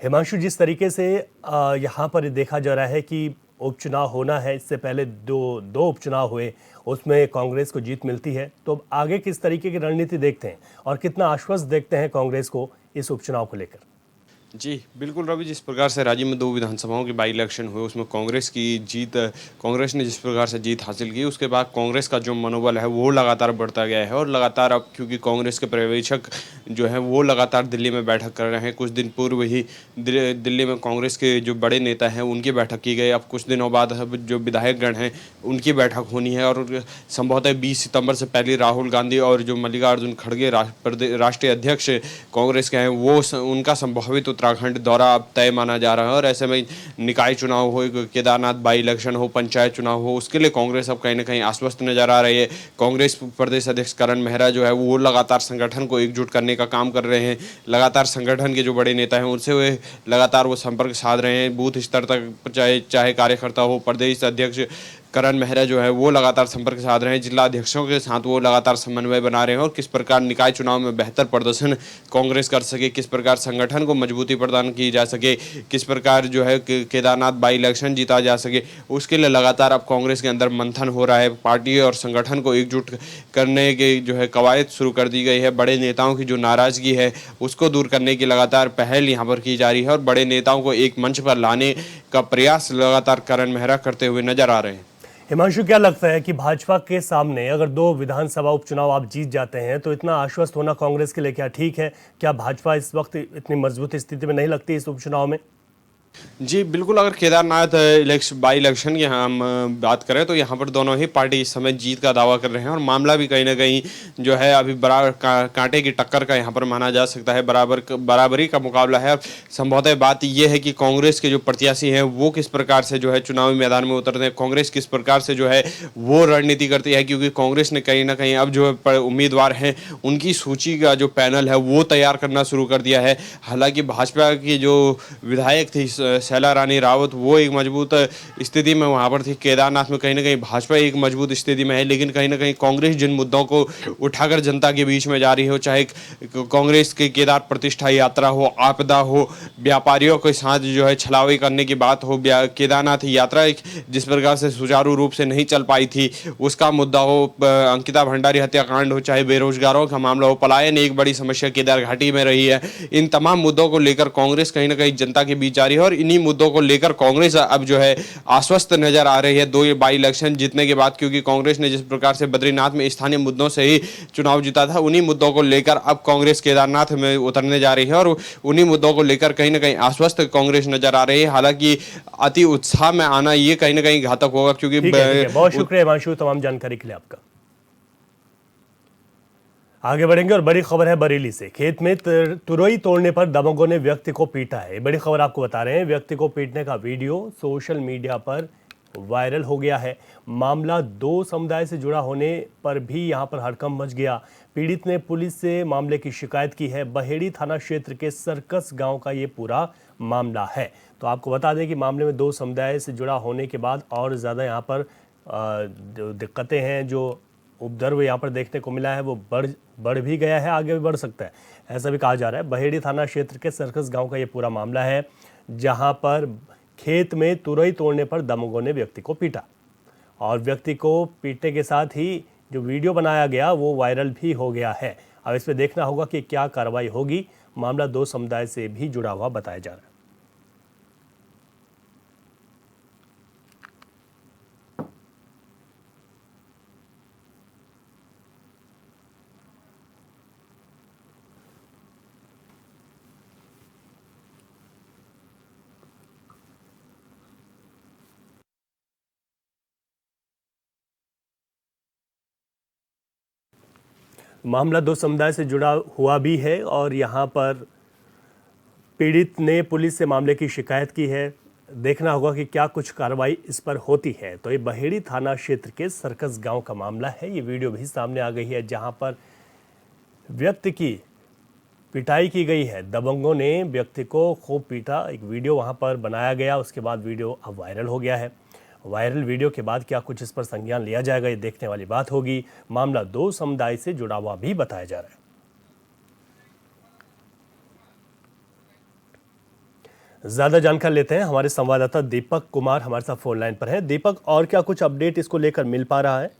हिमांशु, जिस तरीके से यहाँ पर देखा जा रहा है कि उपचुनाव होना है, इससे पहले दो उपचुनाव हुए, उसमें कांग्रेस को जीत मिलती है, तो आगे किस तरीके की रणनीति देखते हैं और कितना आश्वस्त देखते हैं कांग्रेस को इस उपचुनाव को लेकर? जी, बिल्कुल रवि, जिस प्रकार से राज्य में 2 विधानसभाओं के बाई इलेक्शन हुए, उसमें कांग्रेस ने जिस प्रकार से जीत हासिल की, उसके बाद कांग्रेस का जो मनोबल है, वो लगातार बढ़ता गया है और लगातार अब क्योंकि कांग्रेस के पर्यवेक्षक जो हैं, वो लगातार दिल्ली में बैठक कर रहे हैं। कुछ दिन पूर्व ही दिल्ली में कांग्रेस के जो बड़े नेता हैं, उनकी बैठक की गई। अब कुछ दिनों बाद अब जो विधायकगण हैं, उनकी बैठक होनी है और संभवतः 20 सितंबर से पहले राहुल गांधी और जो मल्लिकार्जुन खड़गे राष्ट्रीय अध्यक्ष कांग्रेस के हैं, वो उनका संभावित उत्तराखंड दौरा अब तय माना जा रहा है। और ऐसे में निकाय चुनाव हो, केदारनाथ बाई इलेक्शन हो, पंचायत चुनाव हो, उसके लिए कांग्रेस अब कहीं ना कहीं आश्वस्त नजर आ रही है। कांग्रेस प्रदेश अध्यक्ष करण मेहरा जो है वो लगातार संगठन को एकजुट करने का काम कर रहे हैं। लगातार संगठन के जो बड़े नेता हैं उनसे वे लगातार वो संपर्क साध रहे हैं। बूथ स्तर तक चाहे कार्यकर्ता हो, प्रदेश अध्यक्ष करण मेहरा जो है वो लगातार संपर्क साध रहे हैं। जिला अध्यक्षों के साथ वो लगातार समन्वय बना रहे हैं और किस प्रकार निकाय चुनाव में बेहतर प्रदर्शन कांग्रेस कर सके, किस प्रकार संगठन को मजबूती प्रदान की जा सके, किस प्रकार जो है केदारनाथ बाई इलेक्शन जीता जा सके, उसके लिए लगातार अब कांग्रेस के अंदर मंथन हो रहा है। पार्टी और संगठन को एकजुट करने की जो है कवायद शुरू कर दी गई है। बड़े नेताओं की जो नाराजगी है उसको दूर करने की लगातार पहल यहाँ पर की जा रही है और बड़े नेताओं को एक मंच पर लाने का प्रयास लगातार करण मेहरा करते हुए नजर आ रहे हैं। हिमांशु, क्या लगता है कि भाजपा के सामने अगर 2 विधानसभा उपचुनाव आप जीत जाते हैं तो इतना आश्वस्त होना कांग्रेस के लिए क्या ठीक है? क्या भाजपा इस वक्त इतनी मजबूत स्थिति में नहीं लगती इस उपचुनाव में? जी, बिल्कुल, अगर केदारनाथ बाई इलेक्शन की हम बात करें तो यहाँ पर दोनों ही पार्टी इस समय जीत का दावा कर रहे हैं और मामला भी कहीं ना कहीं जो है अभी कांटे की टक्कर का यहाँ पर माना जा सकता है। बराबरी का मुकाबला है। संभवतः बात यह है कि कांग्रेस के जो प्रत्याशी हैं वो किस प्रकार से जो है चुनावी मैदान में उतरते हैं, कांग्रेस किस प्रकार से जो है वो रणनीति करती है, क्योंकि कांग्रेस ने कहीं ना कहीं अब जो उम्मीदवार हैं उनकी सूची का जो पैनल है वो तैयार करना शुरू कर दिया है। हालांकि भाजपा की जो विधायक थी शैला रानी रावत, वो एक मजबूत स्थिति में वहाँ पर थी। केदारनाथ में कहीं ना कहीं भाजपा एक मजबूत स्थिति में है, लेकिन कहीं ना कहीं कांग्रेस जिन मुद्दों को उठाकर जनता के बीच में जा रही हो, चाहे कांग्रेस की केदार प्रतिष्ठा यात्रा हो, आपदा हो, व्यापारियों के साथ जो है छलावे करने की बात हो, केदारनाथ यात्रा जिस प्रकार से सुचारू रूप से नहीं चल पाई थी उसका मुद्दा हो, अंकिता भंडारी हत्याकांड हो, चाहे बेरोजगारों का मामला हो, पलायन एक बड़ी समस्या केदार घाटी में रही है। इन तमाम मुद्दों को लेकर कांग्रेस कहीं ना कहीं जनता के बीच जा रही है और इन्हीं मुद्दों को लेकर कांग्रेस अब जो है आश्वस्त नजर आ रही है 2 बाई इलेक्शन जीतने के बाद, क्योंकि कांग्रेस ने जिस प्रकार से बद्रीनाथ में स्थानीय मुद्दों से ही चुनाव जीता था, उन्हीं मुद्दों को लेकर अब कांग्रेस केदारनाथ में उतरने जा रही है और उन्हीं मुद्दों को लेकर कहीं ना कहीं आश्वस्त कांग्रेस नजर आ रही है। हालांकि अति उत्साह में आना ये कहीं ना कहीं घातक होगा, क्योंकि ठीक है। बहुत शुक्रिया हिमांशु तमाम जानकारी के लिए आपका। आगे बढ़ेंगे और बड़ी खबर है बरेली से। खेत में तुरई तोड़ने पर दबंगों ने व्यक्ति को पीटा है। बड़ी खबर आपको बता रहे हैं। व्यक्ति को पीटने का वीडियो सोशल मीडिया पर वायरल हो गया है। मामला 2 समुदाय से जुड़ा होने पर भी यहां पर हड़कंप मच गया। पीड़ित ने पुलिस से मामले की शिकायत की है। बहेड़ी थाना क्षेत्र के सर्कस गांव का ये पूरा मामला है। तो आपको बता दें कि मामले में 2 समुदाय से जुड़ा होने के बाद और ज़्यादा यहाँ पर दिक्कतें हैं, जो उपद्रव यहाँ पर देखने को मिला है वो बढ़ भी गया है, आगे भी बढ़ सकता है, ऐसा भी कहा जा रहा है। बहेड़ी थाना क्षेत्र के सर्कस गांव का ये पूरा मामला है, जहां पर खेत में तुरई तोड़ने पर दबंगों ने व्यक्ति को पीटा और व्यक्ति को पीटने के साथ ही जो वीडियो बनाया गया वो वायरल भी हो गया है। अब इसमें देखना होगा कि क्या कार्रवाई होगी। मामला 2 समुदाय से भी जुड़ा हुआ बताया जा रहा है। मामला 2 समुदाय से जुड़ा हुआ भी है और यहाँ पर पीड़ित ने पुलिस से मामले की शिकायत की है। देखना होगा कि क्या कुछ कार्रवाई इस पर होती है। तो ये बहेड़ी थाना क्षेत्र के सर्कस गांव का मामला है। ये वीडियो भी सामने आ गई है, जहां पर व्यक्ति की पिटाई की गई है। दबंगों ने व्यक्ति को खूब पीटा। एक वीडियो वहां पर बनाया गया, उसके बाद वीडियो अब वायरल हो गया है। वायरल वीडियो के बाद क्या कुछ इस पर संज्ञान लिया जाएगा, ये देखने वाली बात होगी। मामला 2 समुदाय से जुड़ा हुआ भी बताया जा रहा है। ज्यादा जानकारी लेते हैं, हमारे संवाददाता दीपक कुमार हमारे साथ फोन लाइन पर हैं। दीपक, और क्या कुछ अपडेट इसको लेकर मिल पा रहा है?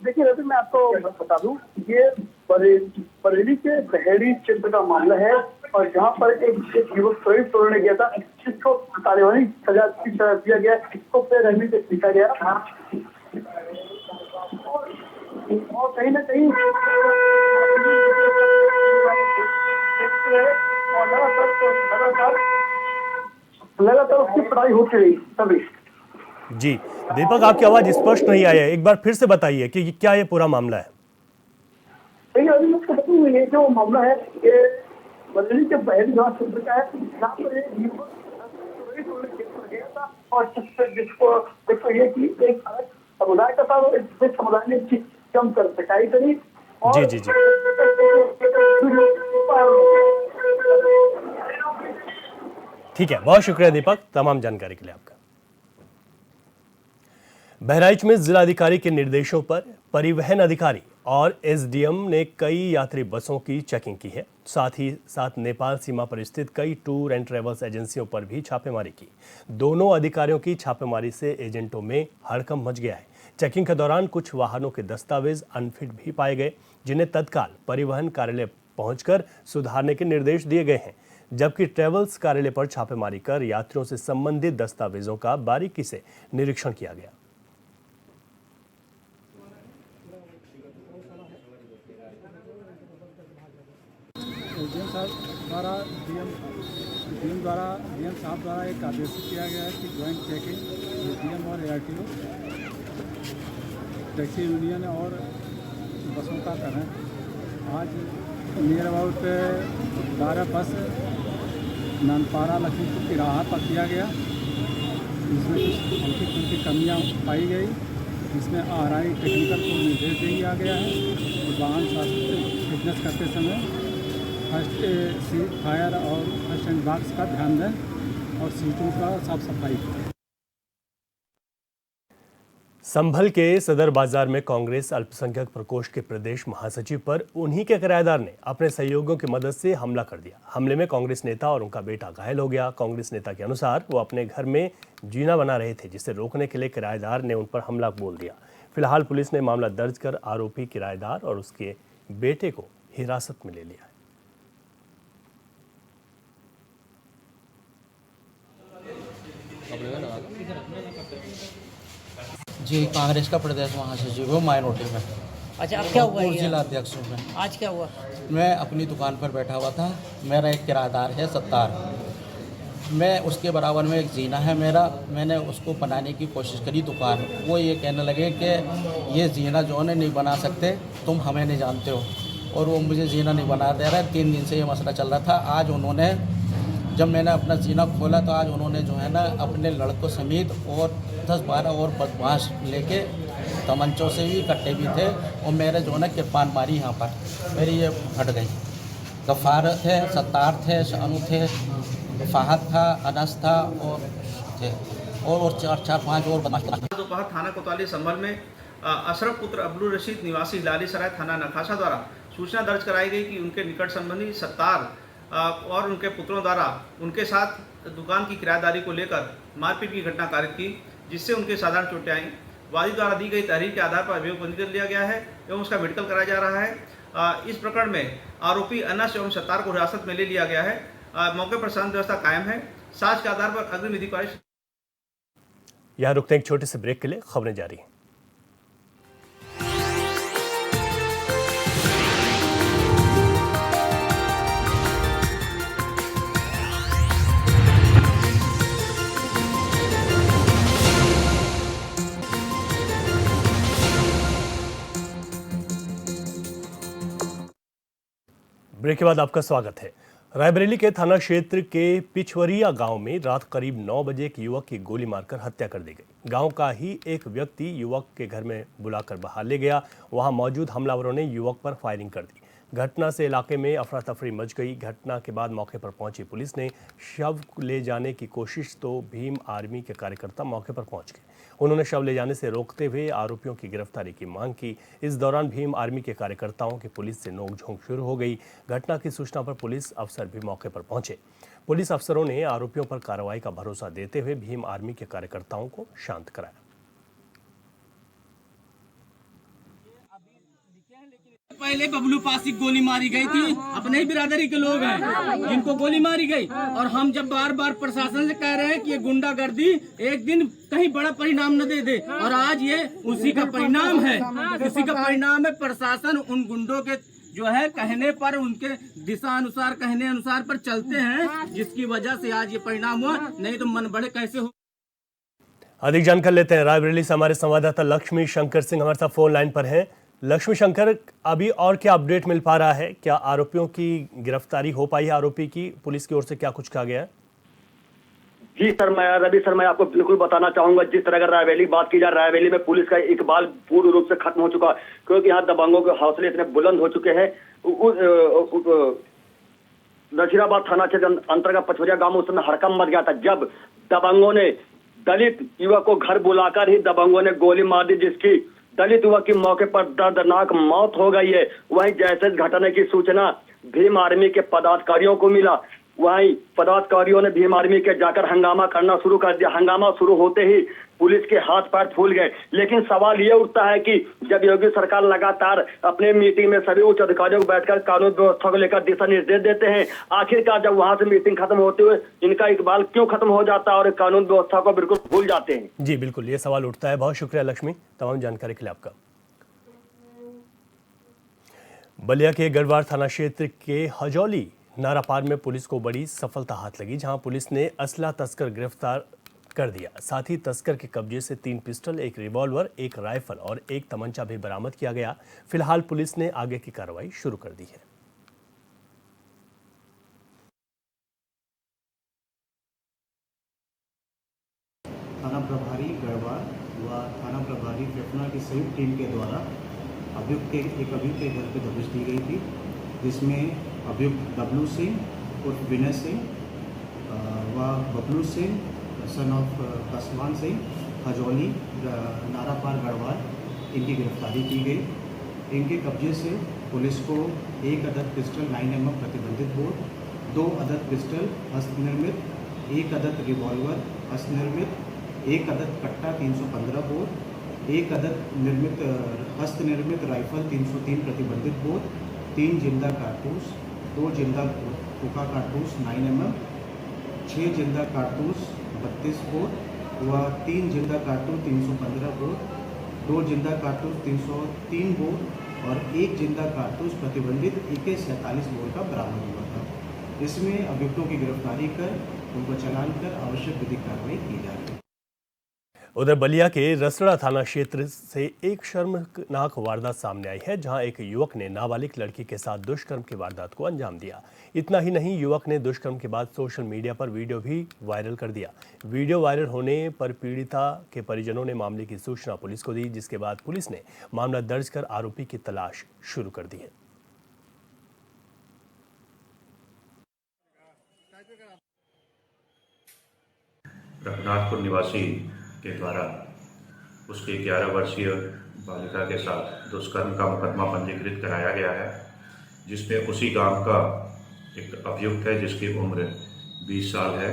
देखिए रवि, मैं आपको बता दूं, ये बरेली के बहेड़ी क्षेत्र का मामला है और जहां पर एक युवक शरीर तोड़ने गया था, जिसको कार्यवाही सजा दिया गया, इसको बेरहमी से पीटा गया और कहीं ना कहीं लगातार उसकी पढ़ाई होती रही तभी। जी दीपक, आपकी आवाज स्पष्ट नहीं आई है, एक बार फिर से बताइए कि क्या ये पूरा मामला है? देखिए अभी मैं आपको बताऊँ, ये जो मामला है ये बरेली के बहेड़ी गांव क्षेत्र का है, जहाँ पर एक युवक गया था और जिसको देखो ये कि एक अलग समुदाय का था, इस समुदाय ने जमकर पिटाई करी। जी जी जी, ठीक है, बहुत शुक्रिया दीपक तमाम जानकारी के लिए आपका। बहराइच में जिलाधिकारी के निर्देशों पर परिवहन अधिकारी और एसडीएम ने कई यात्री बसों की चेकिंग की है। साथ ही साथ नेपाल सीमा पर स्थित कई टूर एंड ट्रेवल्स एजेंसियों पर भी छापेमारी की। दोनों अधिकारियों की छापेमारी से एजेंटों में हड़कंप मच गया है। चेकिंग के दौरान कुछ वाहनों के दस्तावेज अनफिट भी पाए गए, जिन्हें तत्काल परिवहन कार्यालय पहुंचकर सुधारने के निर्देश दिए गए हैं। जबकि ट्रेवल्स कार्यालय पर छापेमारी कर यात्रियों से संबंधित दस्तावेजों का बारीकी से निरीक्षण किया गया। डीएम साहब द्वारा एक आदेश किया गया है कि ज्वाइंट चेकिंग डीएम और एआरटीओ टैक्सी यूनियन और बसों का करें। आज नियर अबाउट 12 बस नानपारा लखीमपुर की राह पर दिया गया, जिसमें कुछ हल्की फुल्की कमियाँ पाई गई, जिसमें आरआई टेक्निकल को निर्देश दिया गया है कि वाहन फिटनेस करते समय फर्स्ट फायर और फर्स्ट एंड बॉक्स का ध्यान दें और सीटों का साफ सफाई। संभल के सदर बाजार में कांग्रेस अल्पसंख्यक प्रकोष्ठ के प्रदेश महासचिव पर उन्हीं के किराएदार ने अपने सहयोगियों की मदद से हमला कर दिया। हमले में कांग्रेस नेता और उनका बेटा घायल हो गया। कांग्रेस नेता के अनुसार वो अपने घर में जीना बना रहे थे, जिसे रोकने के लिए किराएदार ने उन पर हमला बोल दिया। फिलहाल पुलिस ने मामला दर्ज कर आरोपी किराएदार और उसके बेटे को हिरासत में ले लिया है। जी, कांग्रेस का प्रदेश महासचिव हूँ माइनॉरिटी में। अच्छा, अब क्या हुआ? जिला अध्यक्ष हूँ मैं। आज क्या हुआ? मैं अपनी दुकान पर बैठा हुआ था। मेरा एक किराएदार है सत्तार, मैं उसके बराबर में एक जीना है मेरा। मैंने उसको बनाने की कोशिश करी दुकान। वो ये कहने लगे कि ये जीना जो है नहीं बना सकते, तुम हमें नहीं जानते हो, और वो मुझे जीना नहीं बना दे रहा है। 3 दिन से ये मसला चल रहा था। आज उन्होंने, जब मैंने अपना जीना खोला तो आज उन्होंने जो है ना अपने लड़कों समेत और 10-12 और बदमाश लेके तमंचों से भी कट्टे भी थे और मेरे जो है ना किरपान मारी यहाँ पर, मेरी ये फट गई। गफ़ार थे, सत्तार थे, शानू थे, फाहद था, अनस था और थे और 4-5 और बदमाश। दोपहर थाना कोतवाली संभल में अशरफ पुत्र अब्दुल रशीद निवासी हिलाली सराय थाना नखासा द्वारा सूचना दर्ज कराई गई कि उनके निकट संबंधी सत्तार और उनके पुत्रों द्वारा उनके साथ दुकान की किराएदारी को लेकर मारपीट की घटना कारित की, जिससे उनके साधारण चोटें आईं। वादी द्वारा दी गई तहरीर के आधार पर अभियोग पंजीकृत लिया गया है एवं उसका मेडिकल कराया जा रहा है। इस प्रकरण में आरोपी अनस एवं सत्तार को हिरासत में ले लिया गया है। मौके पर शांति व्यवस्था कायम है। साक्ष्य के आधार पर अग्रिम विधि कार्य। यहाँ रुकते हैं एक छोटे से ब्रेक के लिए, खबरें जारी हैं। ब्रेक के बाद आपका स्वागत है। रायबरेली के थाना क्षेत्र के पिछवरिया गांव में रात करीब 9 बजे एक युवक की गोली मारकर हत्या कर दी गई। गांव का ही एक व्यक्ति युवक के घर में बुलाकर बाहर ले गया। वहां मौजूद हमलावरों ने युवक पर फायरिंग कर दी। घटना से इलाके में अफरा तफरी मच गई। घटना के बाद मौके पर पहुंची पुलिस ने शव ले जाने की कोशिश तो भीम आर्मी के कार्यकर्ता मौके पर पहुंच गए। उन्होंने शव ले जाने से रोकते हुए आरोपियों की गिरफ्तारी की मांग की। इस दौरान भीम आर्मी के कार्यकर्ताओं की पुलिस से नोकझोंक शुरू हो गई। घटना की सूचना पर पुलिस अफसर भी मौके पर पहुंचे। पुलिस अफसरों ने आरोपियों पर कार्रवाई का भरोसा देते हुए भीम आर्मी के कार्यकर्ताओं को शांत कराया। पहले बबलू पास की गोली मारी गई थी, अपने ही बिरादरी के लोग हैं जिनको गोली मारी गई। और हम जब बार बार प्रशासन से कह रहे हैं कि ये गुंडागर्दी एक दिन कहीं बड़ा परिणाम न दे दे, और आज ये उसी का परिणाम है। उसी का परिणाम है। प्रशासन उन गुंडों के जो है कहने पर, उनके दिशा अनुसार कहने अनुसार पर चलते हैं, जिसकी वजह से आज ये परिणाम हुआ। नहीं तो मन बड़े कैसे हो। अधिक जानकारी लेते हैं रायबरेली से हमारे संवाददाता लक्ष्मी शंकर सिंह हमारे साथ फोन लाइन पर हैं। लक्ष्मी शंकर, अभी और क्या अपडेट मिल पा रहा है? क्या आरोपियों की गिरफ्तारी हो पाई है? आरोपी की पुलिस की ओर से क्या कुछ कहा गया है? जी सर, रवि सर, मैं आपको बिल्कुल बताना चाहूंगा। जिस तरह अगर रायबेली बात की जाए, रायबेली में पुलिस का इकबाल पूर्ण रूप से खत्म हो चुका, क्योंकि यहाँ दबंगों के हौसले इतने बुलंद हो चुके हैं। नजीराबाद थाना क्षेत्र अंतर्गत पचवरिया गांव में उस समय हड़कंप मच गया था जब दबंगों ने दलित युवक को घर बुलाकर ही दबंगों ने गोली मार दी, जिसकी दलित युवक की मौके पर दर्दनाक मौत हो गई है। वहीं जैसे घटना की सूचना भीम आर्मी के पदाधिकारियों को मिला, वहीं पदाधिकारियों ने भीम आर्मी के जाकर हंगामा करना शुरू कर दिया। हंगामा शुरू होते ही पुलिस के हाथ पैर फूल गए। लेकिन सवाल ये उठता है कि जब योगी सरकार लगातार अपने मीटिंग में सभी उच्च अधिकारियों को बैठकर कानून व्यवस्था को लेकर दिशा निर्देश देते हैं, आखिरकार जब वहां से मीटिंग खत्म होते हुए इनका इकबाल क्यों खत्म हो जाता है और कानून व्यवस्था को बिल्कुल भूल जाते हैं? जी बिल्कुल, ये सवाल उठता है। बहुत शुक्रिया लक्ष्मी तमाम जानकारी के लिए आपका। बलिया के गढ़वाल थाना क्षेत्र के हजौली नारापार में पुलिस को बड़ी सफलता हाथ लगी, जहां पुलिस ने असला तस्कर गिरफ्तार कर दिया। साथ ही तस्कर के कब्जे से 3 पिस्टल, 1 रिवॉल्वर, 1 राइफल और 1 तमंचा भी बरामद किया गया। फिलहाल पुलिस ने आगे की कार्रवाई शुरू कर दी है। थाना प्रभारी गढ़वाल व थाना प्रभारी फेफना की संयुक्त टीम के द्वारा अभियुक्त के घर पर दबिश दी गई थी, जिसमें अभियुक्त डब्लू सिंह उर्फ विनय सिंह व बबलू सिंह सन ऑफ कसमान सिंह हजौली नारापार गढ़वाल, इनकी गिरफ्तारी की गई। इनके कब्जे से पुलिस को 1 अदद पिस्टल 9mm प्रतिबंधित बोर, 2 अदद पिस्टल हस्तनिर्मित, 1 अदद रिवॉल्वर हस्तनिर्मित, 1 अदद कट्टा 315 बोर, 1 अदद हस्तनिर्मित राइफल 303 प्रतिबंधित बोर, 3 जिंदा कारतूस, 2 जिंदा खोखा कारतूस 9mm, 6 जिंदा कारतूस 32 बोर व 3 जिंदा कारतूस 315 बोर, 2 जिंदा कारतूस 303 बोर और 1 जिंदा कारतूस प्रतिबंधित AK-47 बोर का बरामद हुआ था। इसमें अभियुक्तों की गिरफ्तारी कर उनको चालान कर आवश्यक विधिक कार्रवाई की जा रही है। उधर बलिया के रसड़ा थाना क्षेत्र से एक शर्मनाक वारदात सामने आई है, जहां एक युवक ने नाबालिग लड़की के साथ दुष्कर्म की वारदात को अंजाम दिया। इतना ही नहीं, युवक ने दुष्कर्म के बाद सोशल मीडिया पर वीडियो भी वायरल कर दिया। वीडियो वायरल होने पर पीड़िता के परिजनों ने मामले की सूचना पुलिस को दी, जिसके बाद पुलिस ने मामला दर्ज कर आरोपी की तलाश शुरू कर दी है। रघुनाथपुर निवासी के द्वारा उसके 11 वर्षीय बालिका के साथ दुष्कर्म का मुकदमा पंजीकृत कराया गया है, जिसमें उसी गांव का एक अभियुक्त है जिसकी उम्र 20 साल है।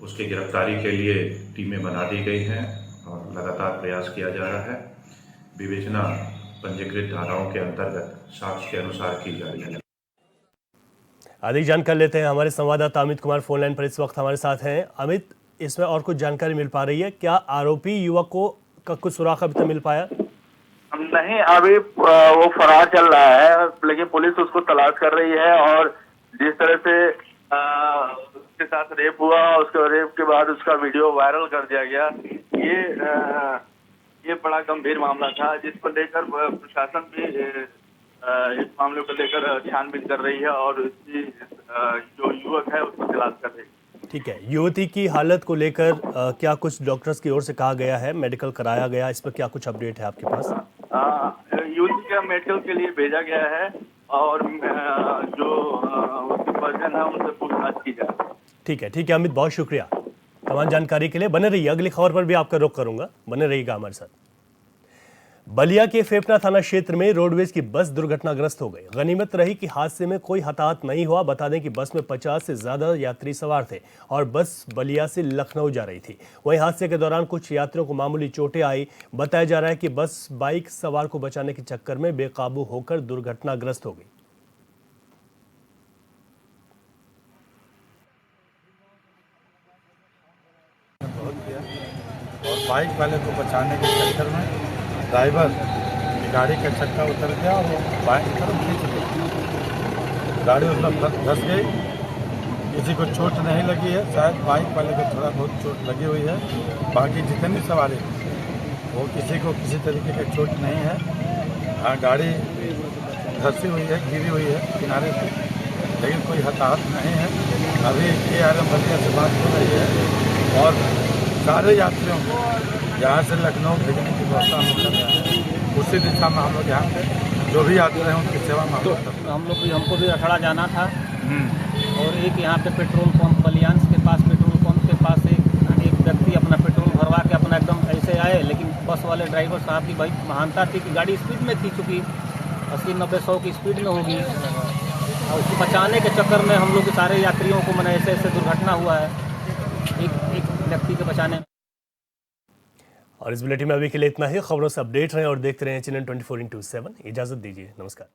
उसकी गिरफ्तारी के लिए टीमें बना दी गई हैं और लगातार प्रयास किया जा रहा है। विवेचना पंजीकृत धाराओं के अंतर्गत साक्ष्य के अनुसार की जा रही है। अधिक जानकारी लेते हैं। हमारे संवाददाता अमित कुमार फोन लाइन पर इस वक्त हमारे साथ हैं। अमित, इसमें और कुछ जानकारी मिल पा रही है? क्या आरोपी युवक को का कुछ सुराग अभी तक मिल पाया? नहीं, अभी वो फरार चल रहा है, लेकिन पुलिस उसको तलाश कर रही है। और जिस तरह से उसके साथ रेप हुआ, उसके रेप के बाद उसका वीडियो वायरल कर दिया गया, ये बड़ा गंभीर मामला था, जिसको लेकर प्रशासन भी इस मामले को लेकर छानबीन कर रही है और इसकी जो युवक है उसको तलाश कर रही है। ठीक है, युवती की हालत को लेकर क्या कुछ डॉक्टर्स की ओर से कहा गया है? मेडिकल कराया गया, इस पर क्या कुछ अपडेट है आपके पास? युवती का मेडिकल के लिए भेजा गया है और जो उसके परिजन है उनसे पूछताछ की जाए। ठीक है अमित, बहुत शुक्रिया तमाम जानकारी के लिए। बने रहिए, अगली खबर पर भी आपका रुख करूंगा, बने रहिएगा हमारे साथ। बलिया के फेफना थाना क्षेत्र में रोडवेज की बस दुर्घटनाग्रस्त हो गई। गनीमत रही कि हादसे में कोई हताहत नहीं हुआ। बता दें कि बस में 50 से ज्यादा यात्री सवार थे और बस बलिया से लखनऊ जा रही थी। वहीं हादसे के दौरान कुछ यात्रियों को मामूली चोटें आई। बताया जा रहा है कि बस बाइक सवार को बचाने के चक्कर में बेकाबू होकर दुर्घटनाग्रस्त हो गई। और बाइक वाले को बचाने के चक्कर में ड्राइवर गाड़ी का चक्का उतर गया और वो बाइक की तरफ खींच गई। गाड़ी उसमें धंस गई। किसी को चोट नहीं लगी है, शायद बाइक वाले को थोड़ा बहुत चोट लगी हुई है। बाकी जितनी सवारी वो किसी को किसी तरीके का चोट नहीं है। हाँ, गाड़ी धंसी हुई है, गिरी हुई है किनारे पे, लेकिन कोई हताहत नहीं है। अभी ARM बलिया से बात हो रही है और सारे यात्रियों को यहाँ से लखनऊ भेजने की व्यवस्था हम कर रहे हैं। उसी दिशा में हम लोग यहाँ पे जो भी यात्री हैं उनकी सेवा में हमको भी अखड़ा जाना था और एक यहाँ पे पेट्रोल पंप बलियांस के पास पेट्रोल पंप के पास एक व्यक्ति अपना पेट्रोल भरवा के अपना एकदम ऐसे आए, लेकिन बस वाले ड्राइवर साहब की भाई महानता थी कि गाड़ी स्पीड में थी, चूँकि 80-90-100 की स्पीड में होगी और उसको बचाने के चक्कर में हम लोग के सारे यात्रियों को मैंने ऐसे दुर्घटना हुआ है एक व्यक्ति के बचाने में। और इस बुलेटिन में अभी के लिए इतना ही। खबरों से अपडेट रहें और देखते रहें चैनल 24/7। इजाजत दीजिए, नमस्कार।